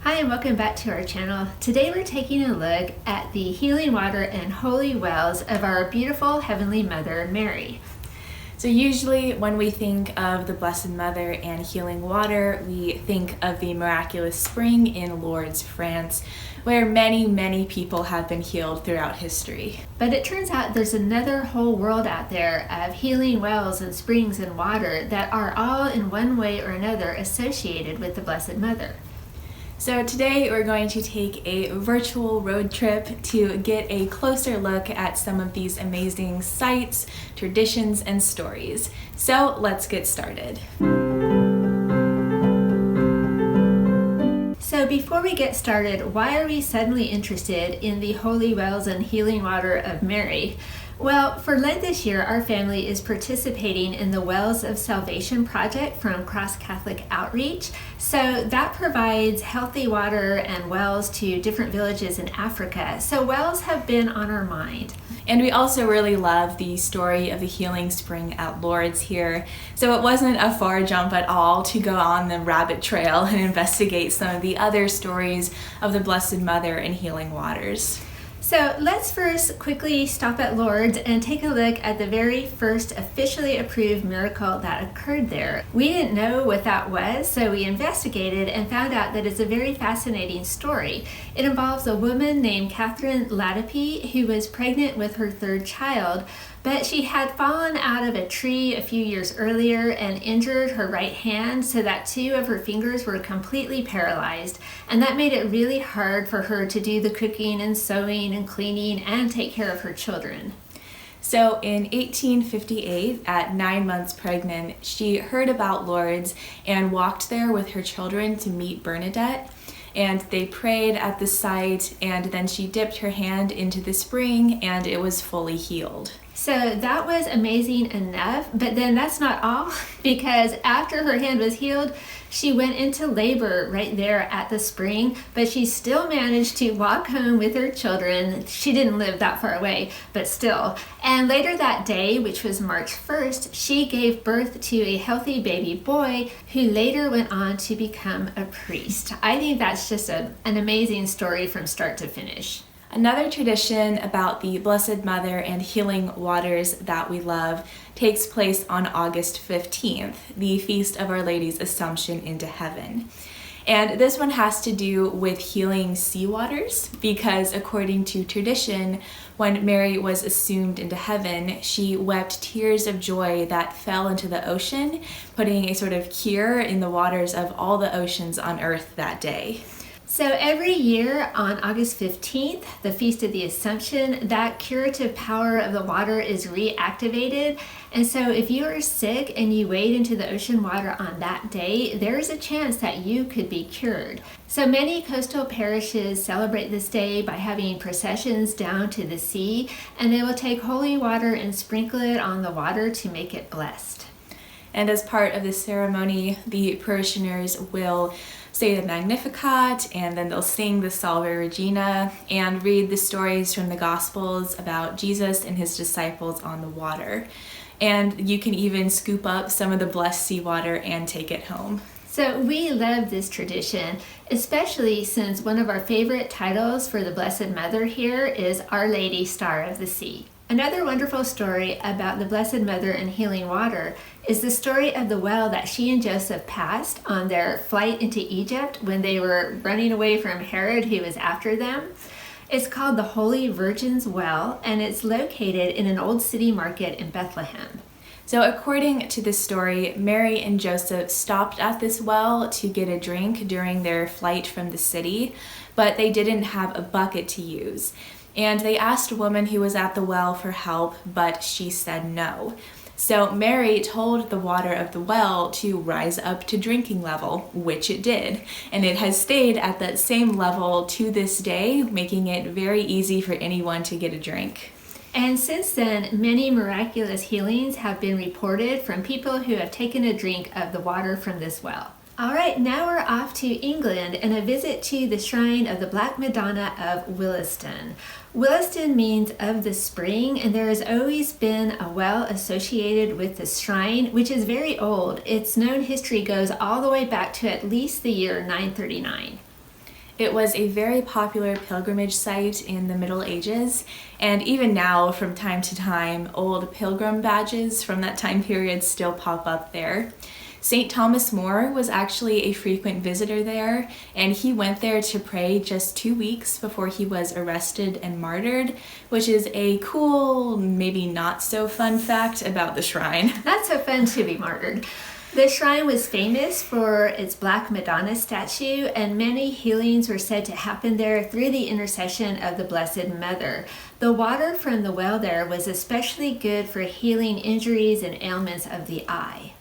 Hi and welcome back to our channel. Today we're taking a look at the healing water and holy wells of our beautiful Heavenly Mother, Mary. So usually when we think of the Blessed Mother and healing water, we think of the Miraculous spring in Lourdes, France, where many people have been healed throughout history. But it turns out there's another whole world out there of healing wells and springs and water that are all in one way or another associated with the Blessed Mother. So today we're going to take a virtual road trip to get a closer look at some of these amazing sites, traditions, and stories. So let's get started. So before we get started, why are we suddenly interested in the holy wells and healing water of Mary? Well, for Lent this year, our family is participating in the Wells of Salvation project from Cross Catholic Outreach. So that provides healthy water and wells to different villages in Africa. So wells have been on our mind. And we also really love the story of the healing spring at Lourdes here. So it wasn't a far jump at all to go on the rabbit trail and investigate some of the other stories of the Blessed Mother and healing waters. So let's first quickly stop at Lourdes and take a look at the very first officially approved miracle that occurred there. We didn't know what that was, so we investigated and found out that it's a very fascinating story. It involves a woman named Catherine Latipi who was pregnant with her third child, but she had fallen out of a tree a few years earlier and injured her right hand so that two of her fingers were completely paralyzed. And that made it really hard for her to do the cooking and sewing and cleaning and take care of her children. So in 1858, at 9 months pregnant, she heard about Lourdes and walked there with her children to meet Bernadette. And they prayed at the site, and then she dipped her hand into the spring and it was fully healed. So that was amazing enough, but then that's not all, because after her hand was healed, she went into labor right there at the spring, but she still managed to walk home with her children. She didn't live that far away, but still. And later that day, which was March 1st, she gave birth to a healthy baby boy who later went on to become a priest. I think that's just an amazing story from start to finish. Another tradition about the Blessed Mother and healing waters that we love takes place on August 15th, the Feast of Our Lady's Assumption into Heaven. And this one has to do with healing sea waters because according to tradition, when Mary was assumed into heaven, she wept tears of joy that fell into the ocean, putting a sort of cure in the waters of all the oceans on earth that day. So every year on August 15th, the Feast of the Assumption, that curative power of the water is reactivated. And so if you are sick and you wade into the ocean water on that day, there is a chance that you could be cured. So many coastal parishes celebrate this day by having processions down to the sea, and they will take holy water and sprinkle it on the water to make it blessed. And as part of the ceremony, the parishioners will say the Magnificat, and then they'll sing the Salve Regina and read the stories from the Gospels about Jesus and his disciples on the water. And you can even scoop up some of the blessed seawater and take it home. So we love this tradition, especially since one of our favorite titles for the Blessed Mother here is Our Lady, Star of the Sea. Another wonderful story about the Blessed Mother and healing water is the story of the well that she and Joseph passed on their flight into Egypt when they were running away from Herod, who was after them. It's called the Holy Virgin's Well, and it's located in an old city market in Bethlehem. So according to this story, Mary and Joseph stopped at this well to get a drink during their flight from the city, but they didn't have a bucket to use. And they asked a woman who was at the well for help, but she said no. So Mary told the water of the well to rise up to drinking level, which it did. And it has stayed at that same level to this day, making it very easy for anyone to get a drink. And since then, many miraculous healings have been reported from people who have taken a drink of the water from this well. All right, now we're off to England and a visit to the shrine of the Black Madonna of Williston. Williston means of the spring, and there has always been a well associated with the shrine, which is very old. Its known history goes all the way back to at least the year 939. It was a very popular pilgrimage site in the Middle Ages, and even now, from time to time, old pilgrim badges from that time period still pop up there. St. Thomas More was actually a frequent visitor there, and he went there to pray just 2 weeks before he was arrested and martyred, which is a cool, maybe not so fun fact about the shrine. Not so fun to be martyred. The shrine was famous for its Black Madonna statue, and many healings were said to happen there through the intercession of the Blessed Mother. The water from the well there was especially good for healing injuries and ailments of the eye.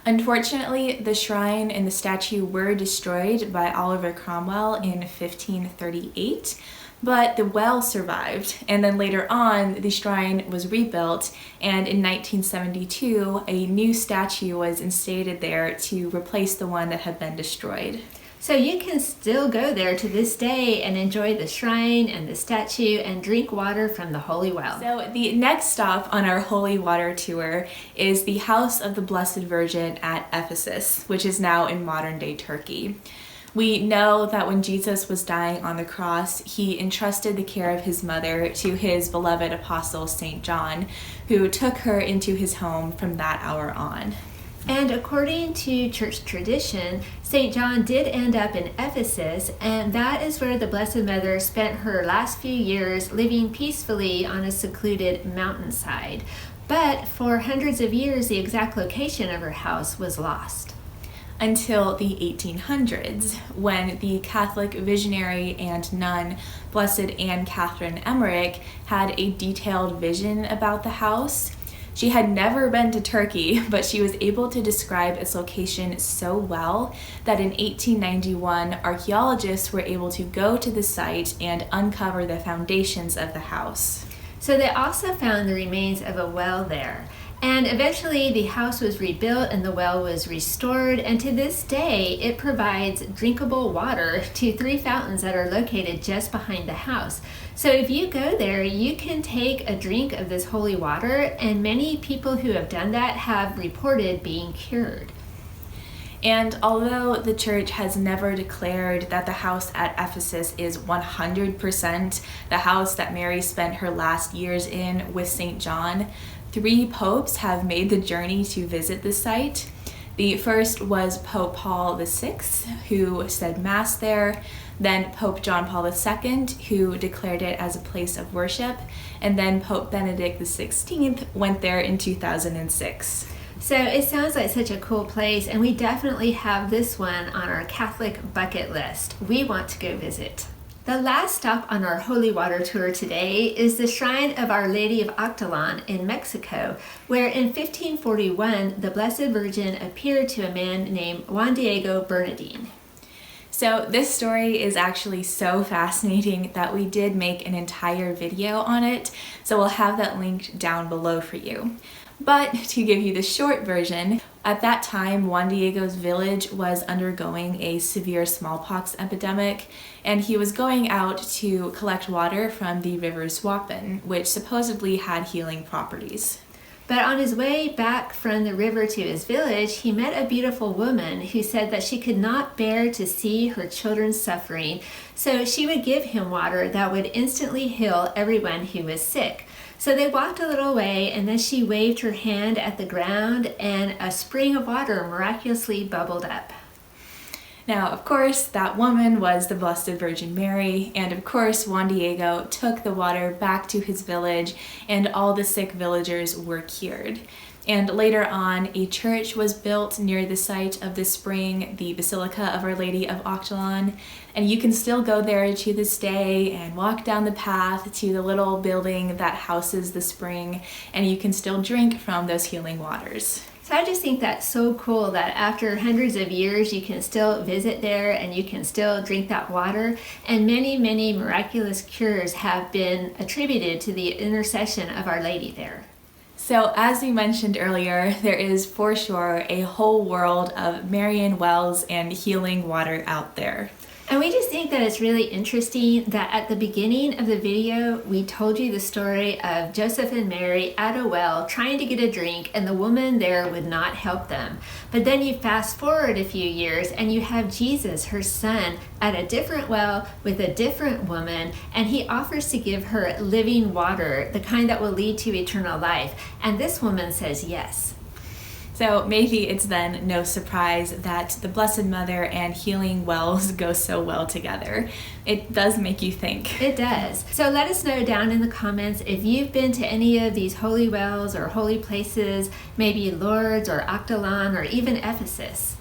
Unfortunately, the shrine and the statue were destroyed by Oliver Cromwell in 1538, but the well survived, and then later on the shrine was rebuilt, and in 1972 a new statue was instated there to replace the one that had been destroyed. So you can still go there to this day and enjoy the shrine and the statue and drink water from the holy well. So the next stop on our holy water tour is the House of the Blessed Virgin at Ephesus, which is now in modern-day Turkey. We know that when Jesus was dying on the cross, he entrusted the care of his mother to his beloved apostle, St. John, who took her into his home from that hour on. And according to church tradition, St. John did end up in Ephesus, and that is where the Blessed Mother spent her last few years living peacefully on a secluded mountainside. But for hundreds of years, the exact location of her house was lost. Until the 1800s, when the Catholic visionary and nun Blessed Anne Catherine Emmerich had a detailed vision about the house. She had never been to Turkey, but she was able to describe its location so well that in 1891, archaeologists were able to go to the site and uncover the foundations of the house. So they also found the remains of a well there. And eventually the house was rebuilt and the well was restored, and to this day it provides drinkable water to 3 fountains that are located just behind the house. So if you go there, you can take a drink of this holy water, and many people who have done that have reported being cured. And although the church has never declared that the house at Ephesus is 100% the house that Mary spent her last years in with St. John, 3 popes have made the journey to visit the site. The first was Pope Paul VI, who said Mass there, then Pope John Paul II, who declared it as a place of worship, and then Pope Benedict XVI went there in 2006. So it sounds like such a cool place, and we definitely have this one on our Catholic bucket list. We want to go visit. The last stop on our holy water tour today is the shrine of Our Lady of Octalan in Mexico, where in 1541 the Blessed Virgin appeared to a man named Juan Diego Bernardin. So this story is actually so fascinating that we did make an entire video on it, so we'll have that linked down below for you. But to give you the short version, at that time, Juan Diego's village was undergoing a severe smallpox epidemic, and he was going out to collect water from the river Suapen, which supposedly had healing properties. But on his way back from the river to his village, he met a beautiful woman who said that she could not bear to see her children suffering, so she would give him water that would instantly heal everyone who was sick. So they walked a little way, and then she waved her hand at the ground, and a spring of water miraculously bubbled up. Now, of course, that woman was the Blessed Virgin Mary, and of course, Juan Diego took the water back to his village, and all the sick villagers were cured. And later on, a church was built near the site of the spring, the Basilica of Our Lady of Octalan, and you can still go there to this day and walk down the path to the little building that houses the spring, and you can still drink from those healing waters. So I just think that's so cool that after hundreds of years you can still visit there and you can still drink that water, and many, many miraculous cures have been attributed to the intercession of Our Lady there. So as we mentioned earlier, there is for sure a whole world of Marian wells and healing water out there. And we just think that it's really interesting that at the beginning of the video, we told you the story of Joseph and Mary at a well trying to get a drink, and the woman there would not help them. But then you fast forward a few years and you have Jesus, her son, at a different well with a different woman, and he offers to give her living water, the kind that will lead to eternal life. And this woman says yes. So maybe it's then no surprise that the Blessed Mother and healing wells go so well together. It does make you think. It does. So let us know down in the comments if you've been to any of these holy wells or holy places, maybe Lourdes or Octalan or even Ephesus.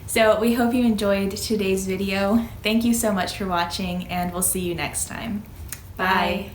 So we hope you enjoyed today's video. Thank you so much for watching, and we'll see you next time. Bye.